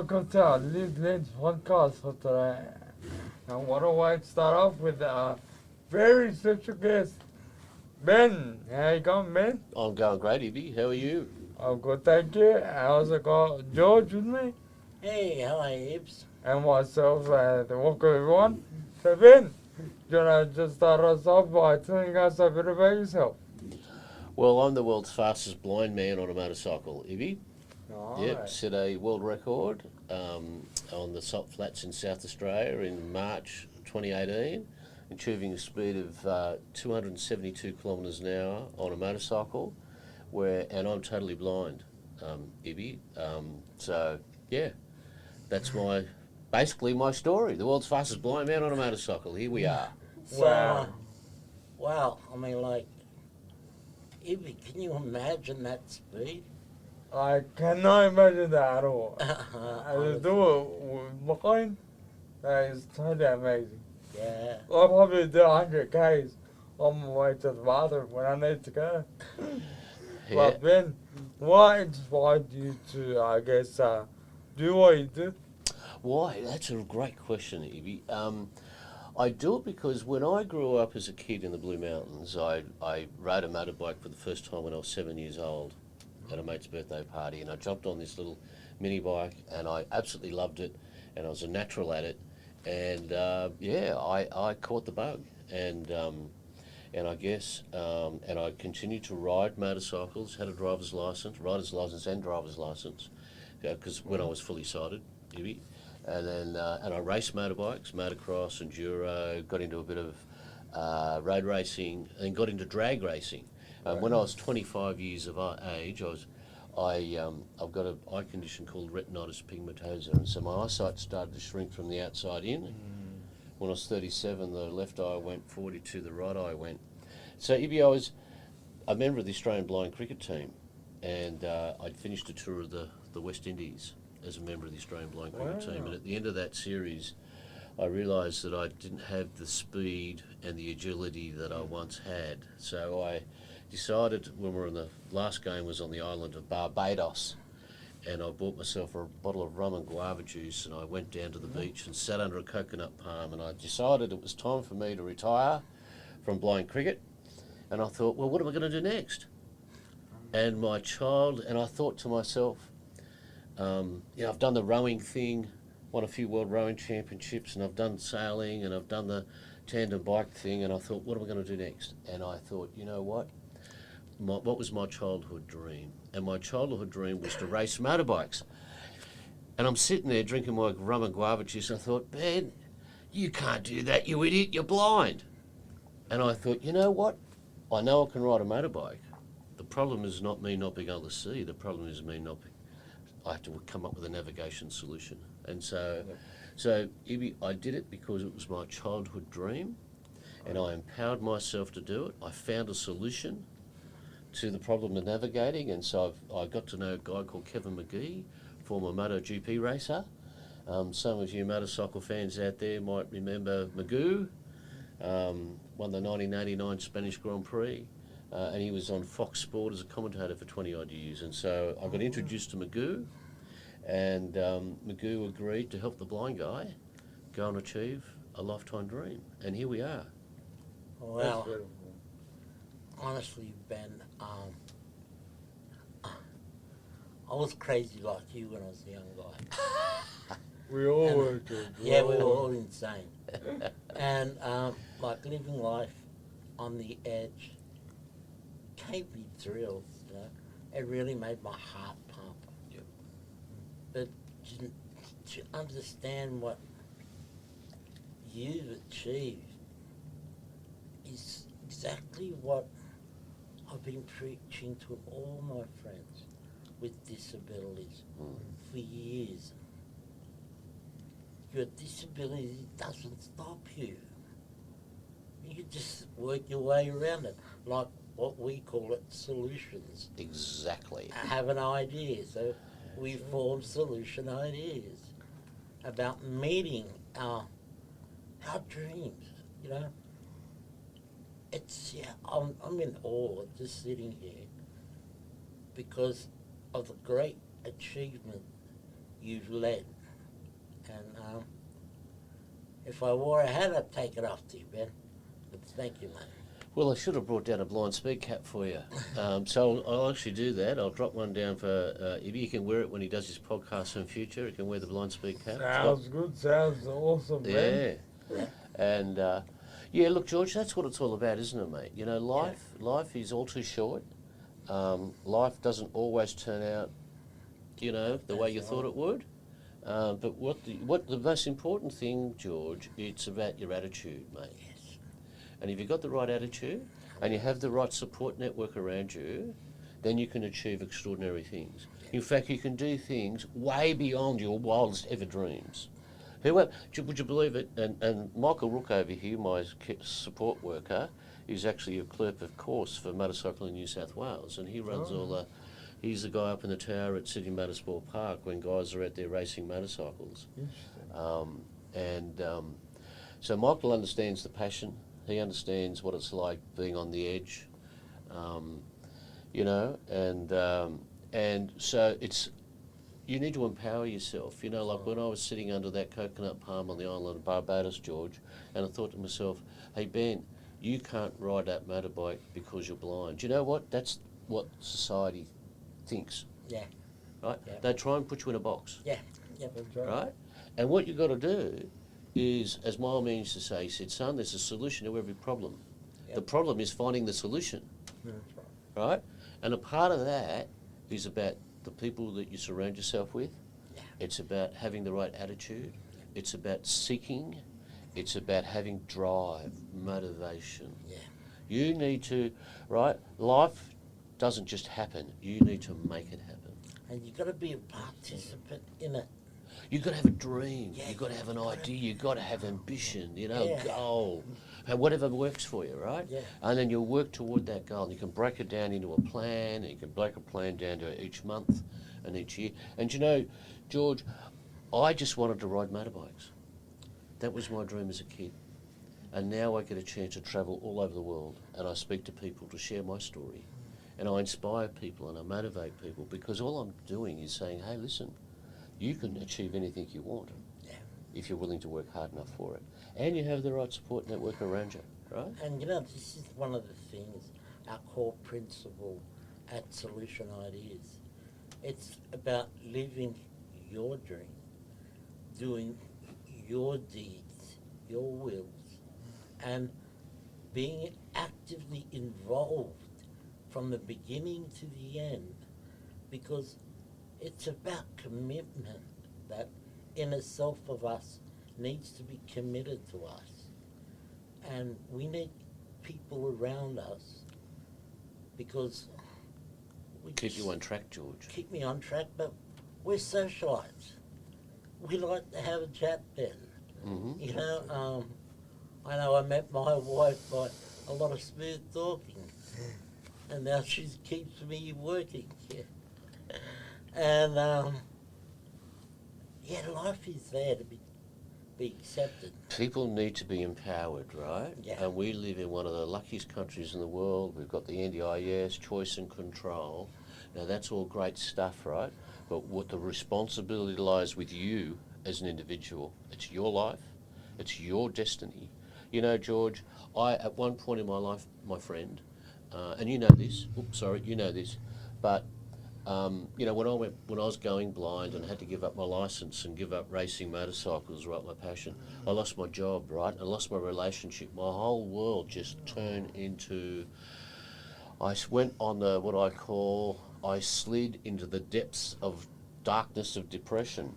welcome to our Lead Lynch podcast for today. And what a way to start off with a very special guest, Ben. How you going, Ben? I'm going great, Ibby. How are you? I'm good, thank you. I also got George with me, Hey, hi, Ibs. and myself, welcome everyone. So Ben, do you want to just start us off by telling us a bit about yourself? Well, I'm the world's fastest blind man on a motorcycle, Ibby. Yep, Alright. set a world record on the salt flats in South Australia in March 2018, achieving a speed of 272 kilometres an hour on a motorcycle, and I'm totally blind, Ibby. So yeah, that's basically my story. The world's fastest blind man on a motorcycle. Here we are. So, Wow. wow, I mean, like, Ibby, can you imagine that speed? I cannot imagine that at all. I just Honestly, do it with mine. That is totally amazing. yeah. I'll probably do 100 Ks on my way to the bathroom when I need to go. Yeah. But Ben, what inspired you to, I guess, do what you do? Why? That's a great question, Ibby. I do it because when I grew up as a kid in the Blue Mountains, I rode a motorbike for the first time when I was 7 years old at a mate's birthday party, and I jumped on this little mini bike, and I absolutely loved it, and I was a natural at it, and I caught the bug, and I guess and I continued to ride motorcycles, had a driver's license and driver's license, because when I was fully sighted, Ibby. And then and I raced motorbikes, motocross, enduro, got into a bit of road racing, and got into drag racing. When I was 25 years of age, I've got an eye condition called retinitis pigmentosa, and so my eyesight started to shrink from the outside in. When I was 37, the left eye went 42, the right eye went. So Ibby, I was a member of the Australian blind cricket team, and I'd finished a tour of the West Indies as a member of the Australian blind cricket team. And at the end of that series, I realised that I didn't have the speed and the agility that I once had. So I decided, when we were in the last game was on the island of Barbados, and I bought myself a bottle of rum and guava juice, and I went down to the beach and sat under a coconut palm, and I decided it was time for me to retire from blind cricket. And I thought, well, what am I going to do next? And I thought to myself, I've done the rowing thing, won a few world rowing championships, and I've done sailing, and I've done the tandem bike thing, and I thought, what am I going to do next? And I thought, you know what? What was my childhood dream? And my childhood dream was to race motorbikes. And I'm sitting there drinking my rum and guava juice, and I thought, Ben, you can't do that, you idiot, you're blind. And I thought, you know what? I know I can ride a motorbike. The problem is not me not being able to see. The problem is me not being... I have to come up with a navigation solution. And so Ibby, I did it because it was my childhood dream, and I empowered myself to do it. I found a solution to the problem of navigating, and so I got to know a guy called Kevin McGee, former MotoGP racer. Some of you motorcycle fans out there might remember Magoo, won the 1989 Spanish Grand Prix, and he was on Fox Sport as a commentator for 20 odd years. And so I got introduced to Magoo, and Magoo agreed to help the blind guy go and achieve a lifetime dream. And here we are. Well, honestly, Ben, I was crazy like you when I was a young guy. We all were. Yeah, we were all insane. And like living life on the edge gave me thrills, you know. It really made my heart pump. Yep. But to understand what you've achieved is exactly what I've been preaching to all my friends with disabilities for years. Your disability doesn't stop you. You just work your way around it, like what we call it, solutions. Exactly. I have an idea, so we form solution ideas about meeting our dreams, you know. I'm in awe just sitting here because of the great achievement you've led And if I wore a hat, I'd take it off to you, Ben. But thank you, mate. Well, I should have brought down a blind speed cap for you. So I'll actually do that. I'll drop one down for if he can wear it when he does his podcast in future. He can wear the blind speed cap. Sounds good. Sounds awesome, man. Yeah. And yeah, look, George, that's what it's all about, isn't it, mate? You know, life is all too short. Life doesn't always turn out, you know, the way you thought it would. But what the most important thing, George, it's about your attitude, mate. Yes. And if you've got the right attitude and you have the right support network around you, then you can achieve extraordinary things. In fact, you can do things way beyond your wildest ever dreams. Would you believe it? And Michael Rook over here, my support worker, is actually a clerk of course for Motorcycling New South Wales, and he runs all the. He's the guy up in the tower at Sydney Motorsport Park when guys are out there racing motorcycles. So Michael understands the passion. He understands what it's like being on the edge, you know, and so it's. You need to empower yourself. You know, like when I was sitting under that coconut palm on the island of Barbados, George, and I thought to myself, hey, Ben, you can't ride that motorbike because you're blind. You know what? That's what society thinks. Yeah. Right? Yeah. They try and put you in a box. Yeah. Yep. Right? And what you've got to do is, as my old man used to say, he said, son, there's a solution to every problem. Yep. The problem is finding the solution. That's right. Right? And a part of that is about the people that you surround yourself with. Yeah. It's about having the right attitude. It's about seeking. It's about having drive, motivation. Yeah. You need to, right? Life doesn't just happen. You need to make it happen. And you've got to be a participant in it. You've got to have a dream. Yeah, You've got to have an idea. You've got to have ambition, you know, Yeah. goal. And whatever works for you, right? Yeah. And then you'll work toward that goal. And you can break it down into a plan. And you can break a plan down to each month and each year. And you know, George, I just wanted to ride motorbikes. That was my dream as a kid. And now I get a chance to travel all over the world. And I speak to people to share my story. And I inspire people and I motivate people because all I'm doing is saying, hey, listen, you can achieve anything you want if you're willing to work hard enough for it. And you have the right support network around you, right? And you know, this is one of the things, our core principle at Solution Ideas. It's about living your dream, doing your deeds, your wills, and being actively involved from the beginning to the end, because it's about commitment. That inner self of us needs to be committed to us, and we need people around us because we Keep you on track, George. keep me on track. But we're socialites. We like to have a chat, Ben. Mm-hmm. You know, I know I met my wife by a lot of smooth talking, and now she keeps me working. And yeah, life is there to be accepted. People need to be empowered, right? Yeah. And we live in one of the luckiest countries in the world. We've got the NDIS, choice and control. Now that's all great stuff, right? But what the responsibility lies with you as an individual. It's your life. It's your destiny. You know, George, at one point in my life, my friend, and you know this, you know this, but you know, when I was going blind and had to give up my license and give up racing motorcycles, right, my passion, I lost my job, right? I lost my relationship. My whole world just turned into. I went on I slid into the depths of darkness of depression,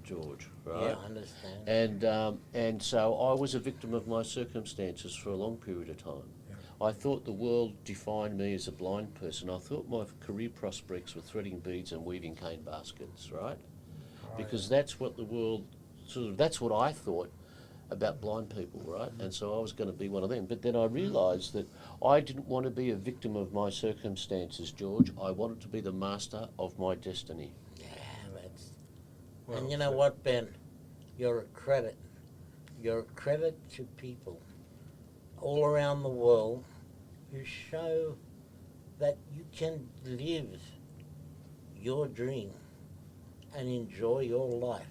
George, right? Yeah, I understand. And so I was a victim of my circumstances for a long period of time. I thought the world defined me as a blind person. I thought my career prospects were threading beads and weaving cane baskets, right? Because that's what the world, that's what I thought about blind people, right? And so I was going to be one of them. But then I realised that I didn't want to be a victim of my circumstances, George. I wanted to be the master of my destiny. Yeah, and you know what, Ben? You're a credit. You're a credit to people all around the world who show that you can live your dream and enjoy your life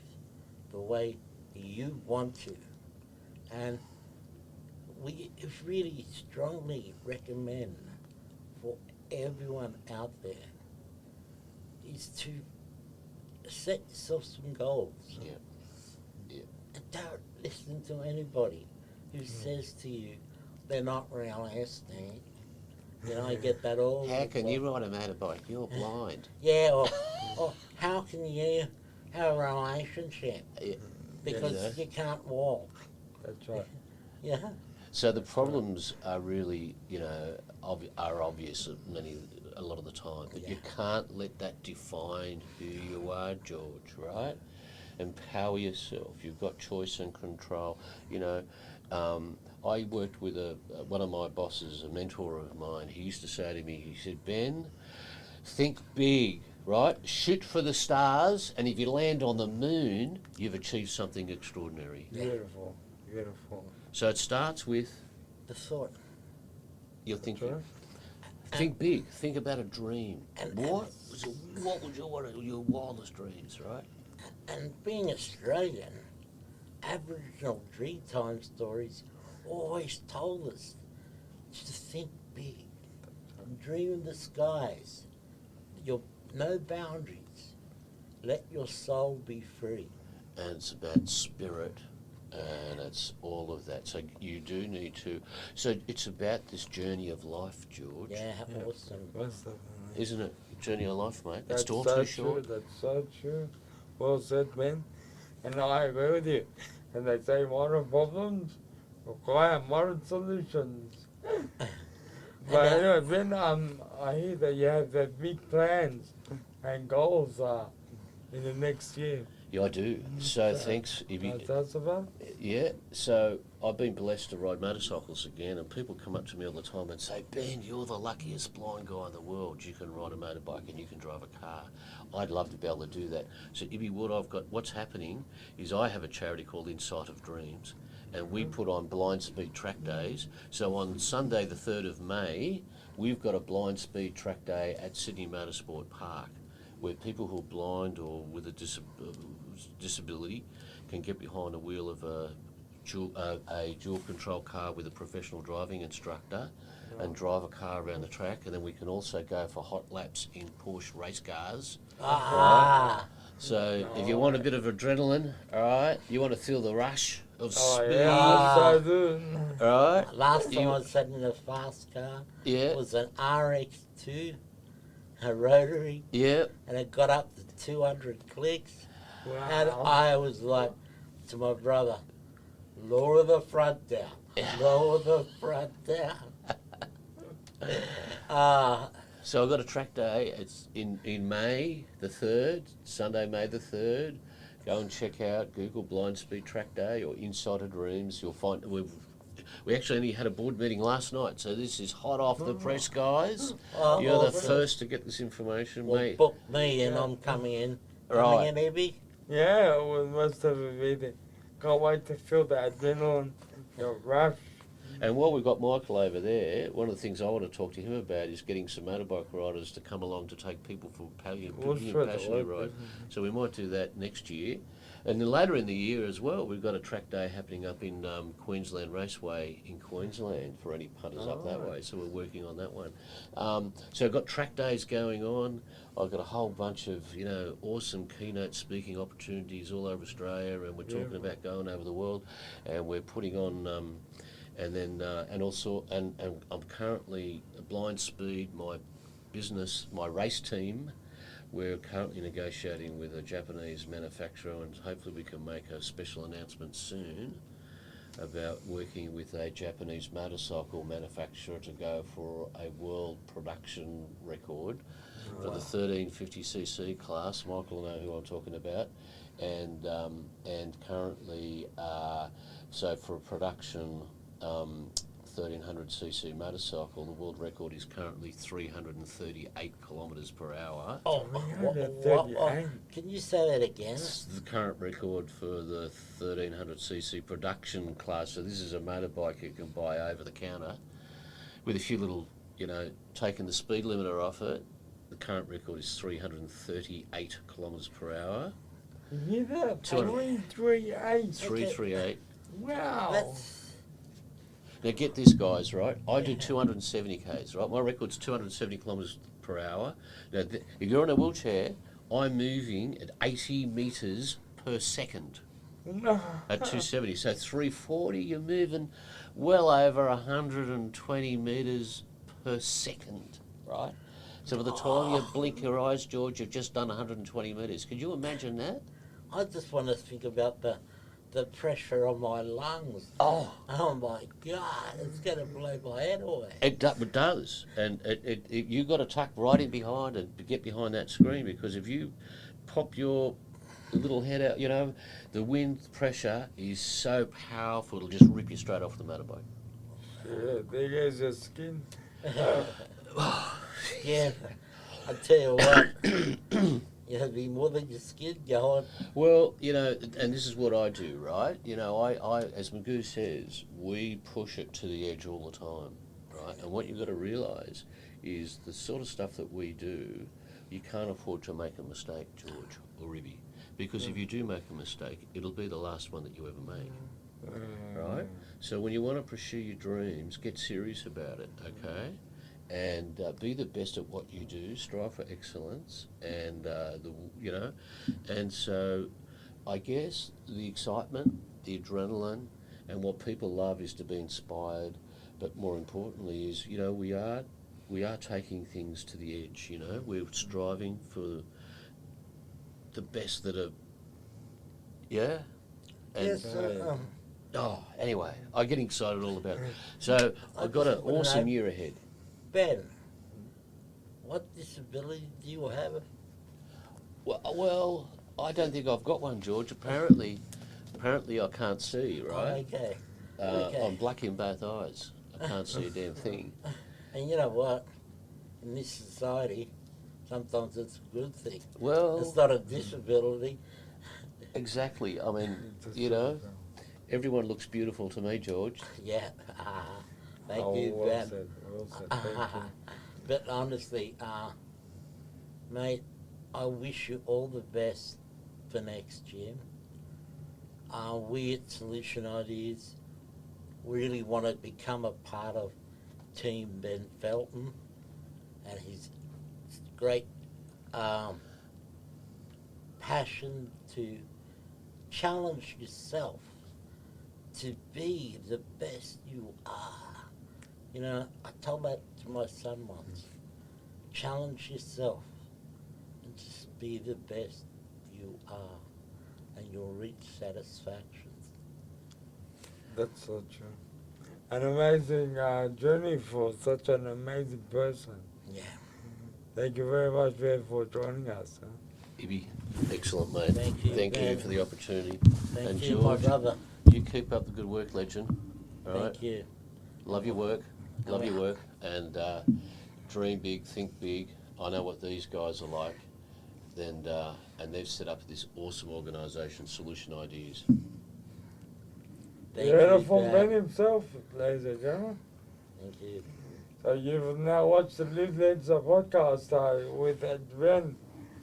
the way you want to. And we really strongly recommend for everyone out there is to set yourself some goals. Yeah. Yeah. And don't listen to anybody who says to you they're not realistic. You know, I get that all How the can time. you ride a motorbike? You're blind. Yeah, or how can you have a relationship Yeah. because Yeah. you can't walk? That's right. Yeah. So the problems are really, are obvious a lot of the time, but you can't let that define who you are, George, right? Empower yourself. You've got choice and control. I worked with one of my bosses, a mentor of mine. He used to say to me, he said, Ben, think big, right? Shoot for the stars, and if you land on the moon, you've achieved something extraordinary. Beautiful. Beautiful. So it starts with The thought. your That's thinking. right. Think big. Think about a dream. And- What was your wildest dreams, right? And being Australian, Aboriginal Dreamtime stories always told us to think big, dream in the skies, no boundaries, let your soul be free. And it's about spirit, and it's all of that. So you do need to. So it's about this journey of life, George. Yeah, Yeah. awesome. Most definitely. Isn't it? Journey of life, mate. That's It's all so too short. True. That's so true. Well said, Ben. And I agree with you. And they say modern problems require modern solutions. But anyway, Ben, I hear that you have the big plans and goals in the next year. Yeah, I do. So thanks. If you, Tell us about yeah, so I've been blessed to ride motorcycles again, and people come up to me all the time and say, Ben, you're the luckiest blind guy in the world. You can ride a motorbike and you can drive a car. I'd love to be able to do that. So, Ibby, what's happening is I have a charity called Insight of Dreams, and we put on blind speed track days. So on Sunday, the 3rd of May, we've got a blind speed track day at Sydney Motorsport Park, where people who are blind or with a disability can get behind a wheel of a dual control car with a professional driving instructor and drive a car around the track, and then we can also go for hot laps in Porsche race cars. Ah, So if you want a bit of adrenaline, all right, you want to feel the rush of speed, yeah, so do. all right, last time You- I sat in a fast car, yeah, it was an RX2, a rotary, yeah, and it got up to 200 clicks. Wow. And I was like to my brother, lower the front down, lower the front down. So I've got a track day. It's in May the 3rd, Sunday, May the 3rd. Go and check out Google Blind Speed Track Day or Insight of Dreams. You'll find we actually only had a board meeting last night, so this is hot off the press, guys. Oh, You're the awesome. first to get this information, Well, mate. book me and I'm coming in. Coming Right. in, Evie? Yeah, it was most of it really. Can't wait to feel the adrenaline, the rush. And while we've got Michael over there, one of the things I want to talk to him about is getting some motorbike riders to come along to take people for passionate ride. So we might do that next year. And then later in the year as well, we've got a track day happening up in Queensland Raceway in Queensland for any punters up that way. So we're working on that one. So I've got track days going on. I've got a whole bunch of awesome keynote speaking opportunities all over Australia, and we're talking about going over the world, and we're putting on. And I'm currently Blind Speed, my business, my race team. We're currently negotiating with a Japanese manufacturer, and hopefully we can make a special announcement soon about working with a Japanese motorcycle manufacturer to go for a world production record for the 1350cc class. Michael will know who I'm talking about, and currently, so for a production 1300cc motorcycle, the world record is currently 338 kilometres per hour. Oh, what? Can you say that again? It's the current record for the 1300cc production class. So this is a motorbike you can buy over the counter with a few little, taking the speed limiter off it. The current record is 338 kilometres per hour. You hear that? 200. 338. 338. Wow. That's Now get this, guys, right? I do 270 k's, right? My record's 270 kilometres per hour. Now, if you're in a wheelchair, I'm moving at 80 metres per second No. at 270. So 340, you're moving well over 120 metres per second, right? So by the time you blink your eyes, George, you've just done 120 metres. Could you imagine that? I just want to think about the pressure on my lungs. Oh. Oh my God, it's going to blow my head away. It does, and you got to tuck right in behind and get behind that screen, because if you pop your little head out, you know, the wind pressure is so powerful it'll just rip you straight off the motorbike. Yeah, there goes your skin. Yeah, I tell you what, it'll be more than your skin going. Well, you know, and this is what I do, right? You know, I as Magoo says, we push it to the edge all the time, right? And what you've got to realise is the sort of stuff that we do, you can't afford to make a mistake, George or Ribby, because if you do make a mistake, it'll be the last one that you ever make. Right? So when you want to pursue your dreams, get serious about it, okay? And be the best at what you do. Strive for excellence, and and so I guess the excitement, the adrenaline, and what people love is to be inspired. But more importantly, is we are taking things to the edge. You know, we're striving for the best that are. Yeah. And Yes, anyway, I'm getting excited all about it. So I've got an awesome year ahead. Ben, what disability do you have? Well, I don't think I've got one, George. Apparently I can't see, right? Okay. I'm black in both eyes. I can't see a damn thing. And you know what? In this society, sometimes it's a good thing. Well, It's not a disability. exactly. I mean, you know, everyone looks beautiful to me, George. Yeah. Thank Oh, you, well Ben. said, well said. Thank you. But honestly, mate, I wish you all the best for next year. We at Solution Ideas really want to become a part of Team Ben Felten and his great passion to challenge yourself to be the best you are. You know, I told that to my son once. Challenge yourself and just be the best you are, and you'll reach satisfaction. That's so true. An amazing journey for such an amazing person. Yeah. Thank you very much, Ben, for joining us. Huh? Ibby, excellent, mate. Thank you, Thank you Ben. for the opportunity. Thank And you, George, my brother. you keep up the good work, legend. All right? Thank you. Love your work. Love your yeah. work. And dream big, think big. I know what these guys are like. And they've set up this awesome organisation, Solution Ideas. Thank You heard you, it from Ben. Ben himself, ladies and gentlemen. Thank you. So you've now watched the Live Legends podcast with Ben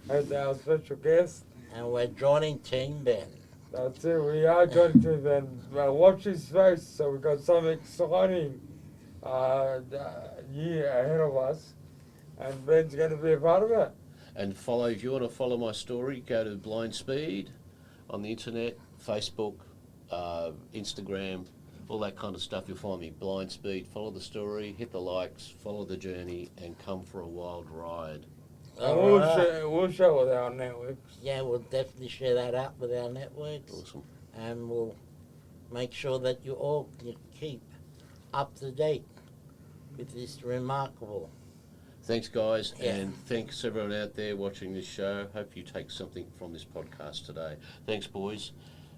as our special guest. And we're joining Team Ben. That's it, we are joining to Ben. Watch his face, so we've got some exciting year ahead of us. And Ben's going to be a part of it. And if you want to follow my story, go to Blind Speed on the internet, Facebook, Instagram, all that kind of stuff. You'll find me, Blind Speed. Follow the story, hit the likes, follow the journey, and come for a wild ride. And Alright. we'll share with our networks. Yeah, we'll definitely share that out with our networks. Awesome. And we'll make sure that you all can keep up to date with this remarkable. Thanks, guys, Yeah. and thanks everyone out there watching this show. Hope you take something from this podcast today. Thanks, boys.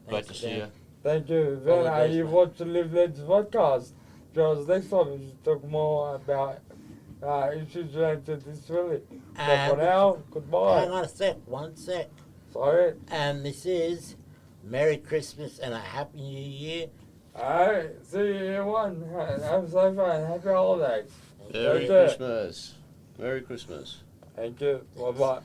Great Thanks to see again. you. Thank you. All Ben, the best, you've mate. watched the Live Legends podcast. Because next time we should talk more about issues related to disability. But for And now, hang goodbye. on a sec, one sec. Sorry. And this is Merry Christmas and a Happy New Year. Alright, see you everyone. Have safe and happy holidays. Merry That's it. Christmas. Merry Christmas. Thank you. Bye bye.